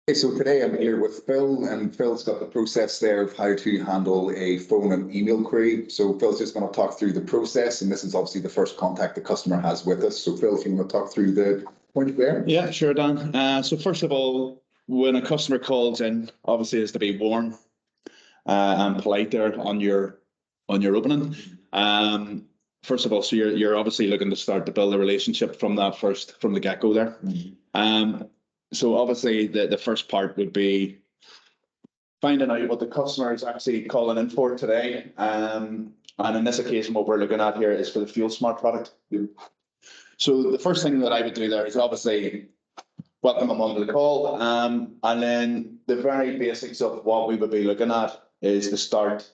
Okay, so today I'm here with Phil, and Phil's got the process there of how to handle a phone and email query. So Phil's just going to talk through the process, and this is obviously the first contact the customer has with us. So Phil, if you want to talk through the point there. Yeah, sure, Dan. So first of all, when a customer calls in, obviously is to be warm and polite there on your opening. First of all, so you're obviously looking to start to build a relationship from the get-go there. So obviously the first part would be finding out what the customer is actually calling in for today. And in this occasion, what we're looking at here is for the Fuel Smart product. So the first thing that I would do there is obviously welcome them onto the call. And then the very basics of what we would be looking at is to start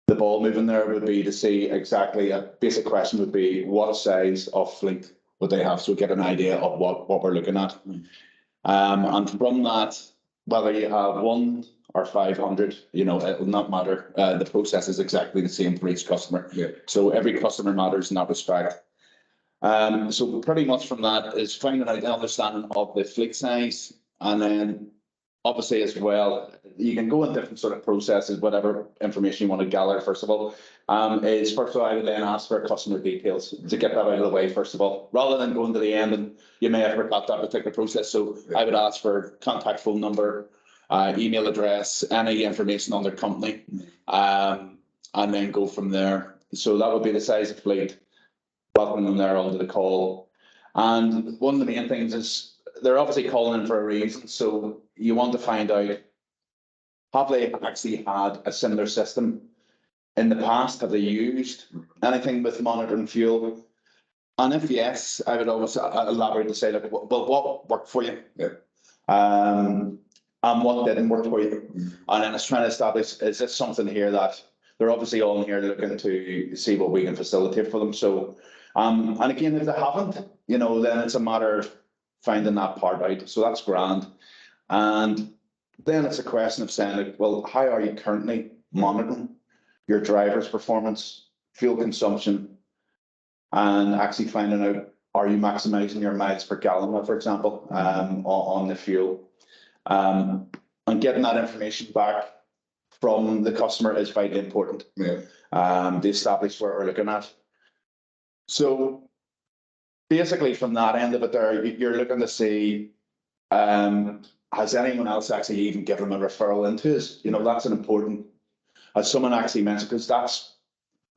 the ball moving there would be to see exactly a basic question would be what size of fleet would they have, so get an idea of what we're looking at. And from that, whether you have 1 or 500, it will not matter. The process is exactly the same for each customer. Yeah. So every customer matters in that respect. So pretty much from that is finding out the understanding of the fleet size, and then obviously as well, you can go in different sort of processes, whatever information you want to gather. First of all, I would then ask for customer details to get that out of the way first of all, rather than going to the end and you may have forgot that particular process. So I would ask for contact phone number, email address, any information on their company, and then go from there. So that would be the size of fleet. Welcome them there onto the call. And one of the main things is they're obviously calling in for a reason. So you want to find out, have they actually had a similar system in the past? Have they used anything with monitoring fuel? And if yes, I would always elaborate to say, like, well, what worked for you? Yeah. And what didn't work for you? And then it's trying to establish, is this something here that they're obviously all in here looking to see what we can facilitate for them. So, and again, if they haven't, then it's a matter of finding that part out. So that's grand. And then it's a question of saying, like, well, how are you currently monitoring your driver's performance, fuel consumption, and actually finding out, are you maximizing your miles per gallon, for example, on the fuel? And getting that information back from the customer is vitally important. Yeah. To establish what we're looking at. So basically from that end of it there, you're looking to see, has anyone else actually even given them a referral into us? That's an important, as someone actually mentioned, because that's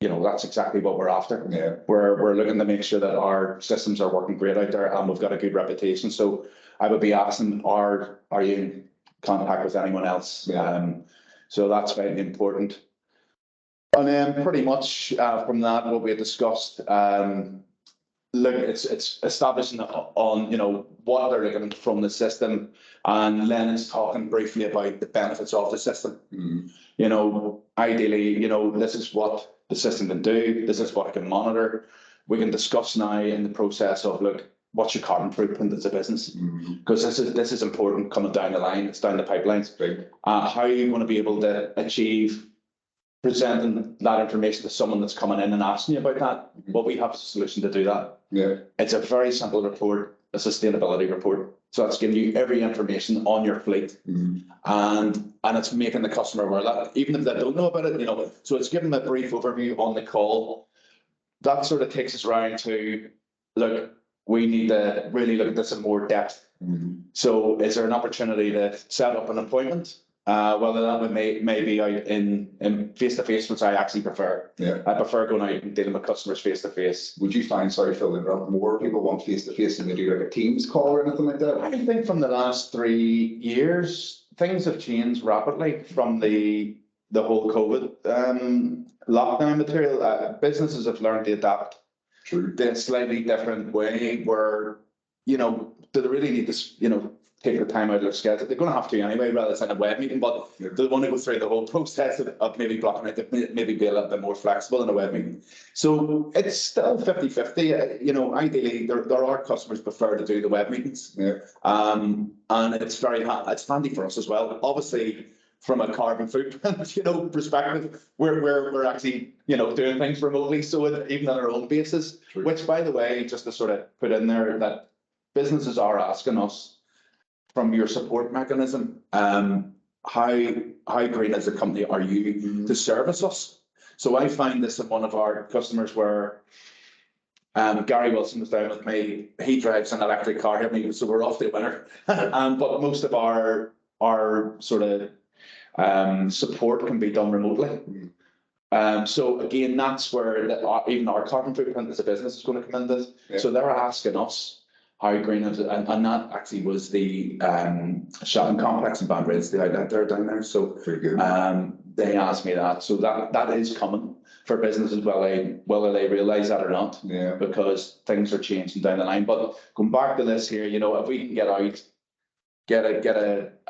exactly what we're after. Yeah. We're looking to make sure that our systems are working great out there and we've got a good reputation. So I would be asking, are you in contact with anyone else? Yeah. So that's very important. And then pretty much from that, what we had discussed, look, it's establishing on, what they're looking from the system, and then it's talking briefly about the benefits of the system. Ideally, this is what the system can do, this is what it can monitor. We can discuss now in the process of, look, what's your carbon footprint as a business? Because this is important coming down the line, it's down the pipelines. Right. How are you going to be able to achieve presenting that information to someone that's coming in and asking you about that? Well, we have a solution to do that. Yeah. It's a very simple report, a sustainability report. So that's giving you every information on your fleet, and it's making the customer aware that, even if they don't know about it, so it's giving them a brief overview on the call. That sort of takes us round to, look, we need to really look at this in more depth. So is there an opportunity to set up an appointment? Whether that may be out in face-to-face, which I actually prefer. Yeah. I prefer going out and dealing with customers face-to-face. Would you find, sorry, Phil, that more people want face-to-face than they do like a Teams call or anything like that? I think from the last 3 years, things have changed rapidly from the whole COVID lockdown material. Businesses have learned to adapt. True. In a slightly different way, where, do they really need to, take the time out of their schedule? They're going to have to anyway, rather than a web meeting, but they want to go through the whole process of maybe blocking it, to maybe be a little bit more flexible in a web meeting. So it's still 50-50. Ideally, there are customers prefer to do the web meetings. Yeah. And it's it's handy for us as well. Obviously, from a carbon footprint, perspective, we're actually, doing things remotely, so even on our own basis. True. Which, by the way, just to sort of put in there, that businesses are asking us from your support mechanism, how green as a company are you to service us? So I find this in one of our customers where Gary Wilson was down with me. He drives an electric car here, so we're off the winner. But most of our sort of support can be done remotely. So again, that's where even our carbon footprint as a business is going to come in this. Yeah. So they're asking us how green is it, and that actually was the shopping complex in Banbridge, the outlet there down there. So Very good. they asked me that. So that is coming for businesses, whether they realise that or not. Yeah. Because things are changing down the line. But going back to this here, if we can get out, get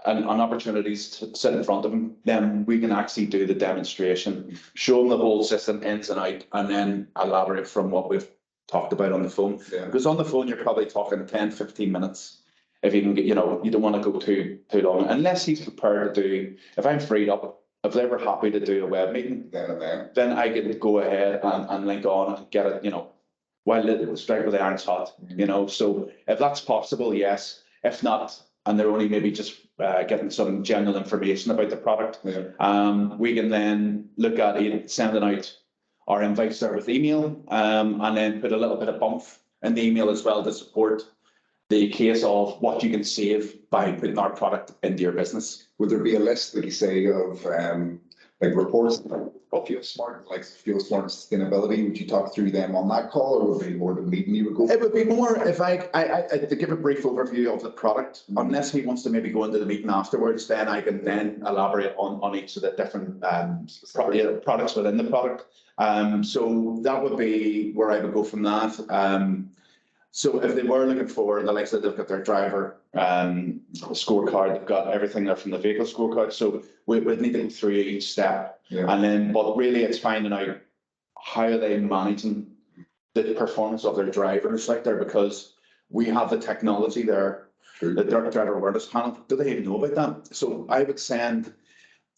an opportunities to sit in front of them, then we can actually do the demonstration, show them the whole system ins and out, and then elaborate from what we've talked about on the phone. Yeah. Because on the phone, you're probably talking 10, 15 minutes. If you can get, you don't want to go too long, unless he's prepared to do, if I'm freed up, if they were happy to do a web meeting, then I can go ahead and link on and get it, while it was straight with the iron's hot, So if that's possible, yes. If not, and they're only maybe just getting some general information about the product, we can then look at it, sending out our invites there with email, and then put a little bit of bump in the email as well to support the case of what you can save by putting our product into your business. Would there be a list, like you say, of like reports of fuel smart, like fuel smart sustainability? Would you talk through them on that call, or would it be more the meeting you would go? It would be more if I to give a brief overview of the product. Unless he wants to maybe go into the meeting afterwards, then I can then elaborate on each of the different products within the product. So that would be where I would go from that. So if they were looking for the likes of, they've got their driver scorecard, they've got everything there from the vehicle scorecard. So we'd need to go through each step. Yeah. And then, but really it's finding out how are they managing the performance of their drivers like there, because we have the technology there, the driver awareness panel. Do they even know about that? So I would send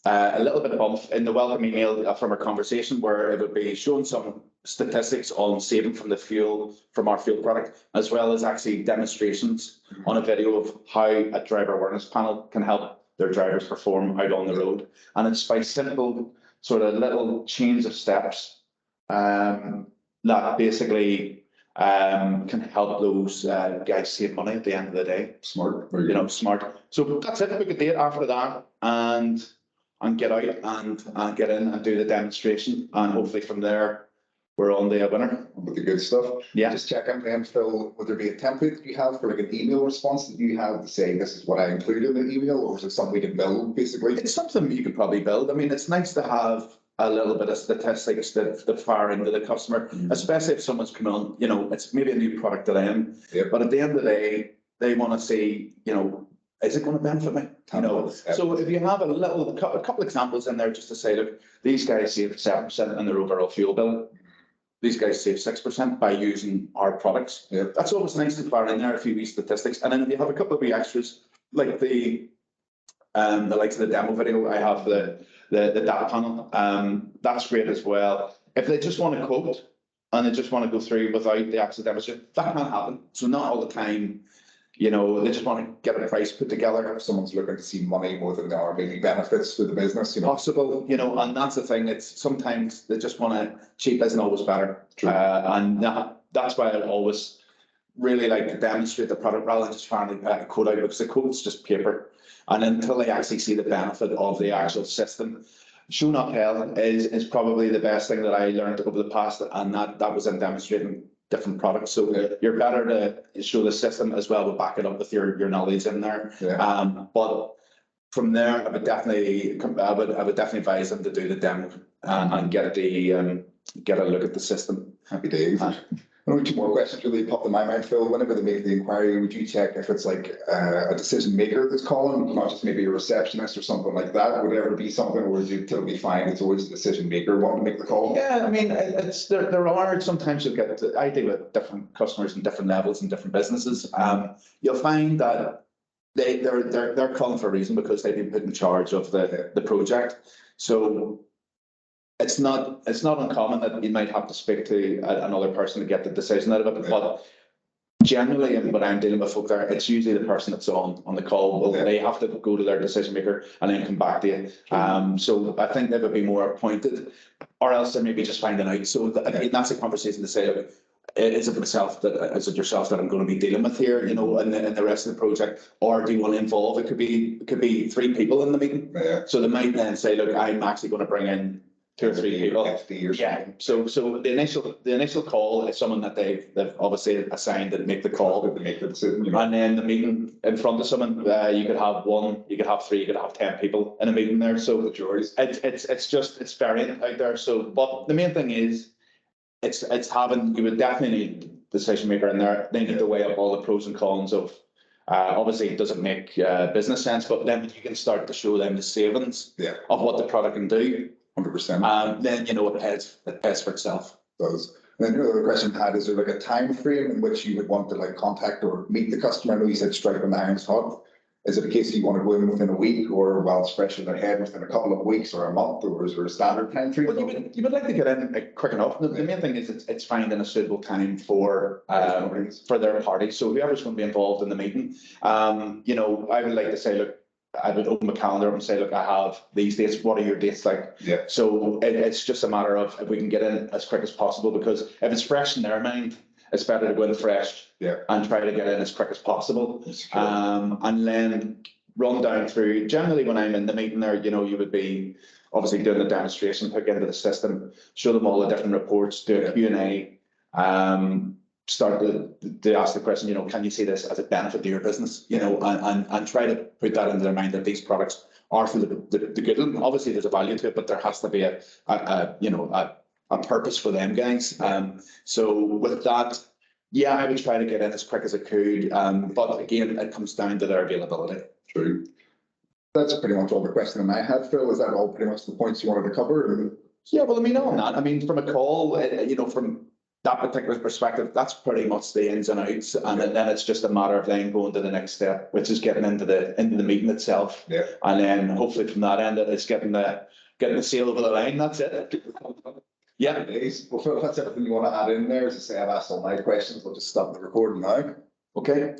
a little bit of bump in the welcome email from our conversation, where it would be showing some statistics on saving from our fuel product, as well as actually demonstrations on a video of how a driver awareness panel can help their drivers perform out on the road. And it's by simple sort of little chains of steps that basically can help those guys save money at the end of the day. Smart. Smart. So that's it. We could do it after that and get out and get in and do the demonstration, and hopefully from there we're on the winner. With the good stuff. Yeah. Just check in then, Phil, would there be a template that you have for like an email response that you have to say this is what I included in the email, or is it something we can build basically? It's something you could probably build. I mean, it's nice to have a little bit of statistics that fire into the customer, especially if someone's coming on, it's maybe a new product to them. Yep. But at the end of the day, they want to see, is it going to benefit me? So if you have a couple examples in there just to say, look, these guys save 7% in their overall fuel bill. These guys save 6% by using our products. Yeah. That's always nice to fire in there, a few wee statistics. And then if you have a couple of wee extras, like the likes of the demo video, I have the data panel. That's great as well. If they just want to quote and they just want to go through without the actual demonstration, that can happen. So not all the time. They just want to get a price put together. If someone's looking to see money more than there are maybe benefits to the business, Possible, and that's the thing. It's sometimes they just want to, cheap isn't always better. True. And that's why I always really like to demonstrate the product rather than just trying to quote out, because the quote's just paper. And until they actually see the benefit of the actual system, show not tell is probably the best thing that I learned over the past, and that was in demonstrating different products. So you're better to show the system as well, but back it up with your knowledge in there. Yeah. But from there, I would definitely advise them to do the demo and get a look at the system. Happy days. Only two more questions really popped in my mind, Phil. Whenever they make the inquiry, would you check if it's like a decision maker that's calling, not just maybe a receptionist or something like that? Would it ever be something, or is it totally fine? It's always a decision maker wanting to make the call? Yeah, I mean, there are sometimes I deal with different customers in different levels and different businesses. You'll find that they're calling for a reason, because they've been put in charge of the project. So it's not uncommon that you might have to speak to another person to get the decision out of it. But Generally, and when I'm dealing with folk there, it's usually the person that's on the call. Well, they have to go to their decision maker and then come back to you. So I think they would be more appointed, or else they maybe just finding out. So that's a conversation to say, look, is it myself is it yourself that I'm going to be dealing with here, you know, and the rest of the project, or do you want to involve? It could be 3 people in the meeting. Yeah. So they might then say, look, I'm actually going to bring in 2 or 3 people. Yeah. So the initial call is someone that they've obviously assigned to make the call. To make the decision, you know. And then the meeting in front of someone, you could have 1, you could have 3, you could have 10 people in a meeting there. So The choice. it's variant out there. So, but the main thing is, it's having, you would definitely need decision maker in there. They need to weigh up all the pros and cons of. Obviously, it doesn't make business sense, but then you can start to show them the savings of what the product can do. 100%. Then you know it pays for itself. Does. And then the other question I had, is there like a time frame in which you would want to like contact or meet the customer? I know you said strike when the iron's hot. Is it a case you want to go in within a week, or while it's fresh in their head within a couple of weeks or a month, or is there a standard time frame? Well, you would like to get in quick enough. The main thing is it's finding a suitable time for their party. So whoever's going to be involved in the meeting, you know, I would like to say, look, I would open my calendar and say, look, I have these dates. What are your dates like? Yeah. So it's just a matter of if we can get in as quick as possible, because if it's fresh in their mind, it's better to go in fresh and try to get in as quick as possible. And then run down through. Generally, when I'm in the meeting there, you know, you would be obviously doing the demonstration, hook into the system, show them all the different reports, do a Q&A, start to ask the question, you know, can you see this as a benefit to your business? You know, and try to put that into their mind that these products are for the good. And obviously, there's a value to it, but there has to be a purpose for them guys. So with that, yeah, I would try to get in as quick as I could. But again, it comes down to their availability. True. That's pretty much all the question I had, Phil. Is that all pretty much the points you wanted to cover? Yeah, well, I mean, on that, I mean, from a call, you know, from that particular perspective, that's pretty much the ins and outs. And then it's just a matter of then going to the next step, which is getting into the meeting itself. Yeah. And then hopefully from that end, it's getting the sale over the line. That's it. Yeah. Well, Phil, if that's everything you want to add in there, as I say, I've asked all my questions. We'll just stop the recording now. Okay.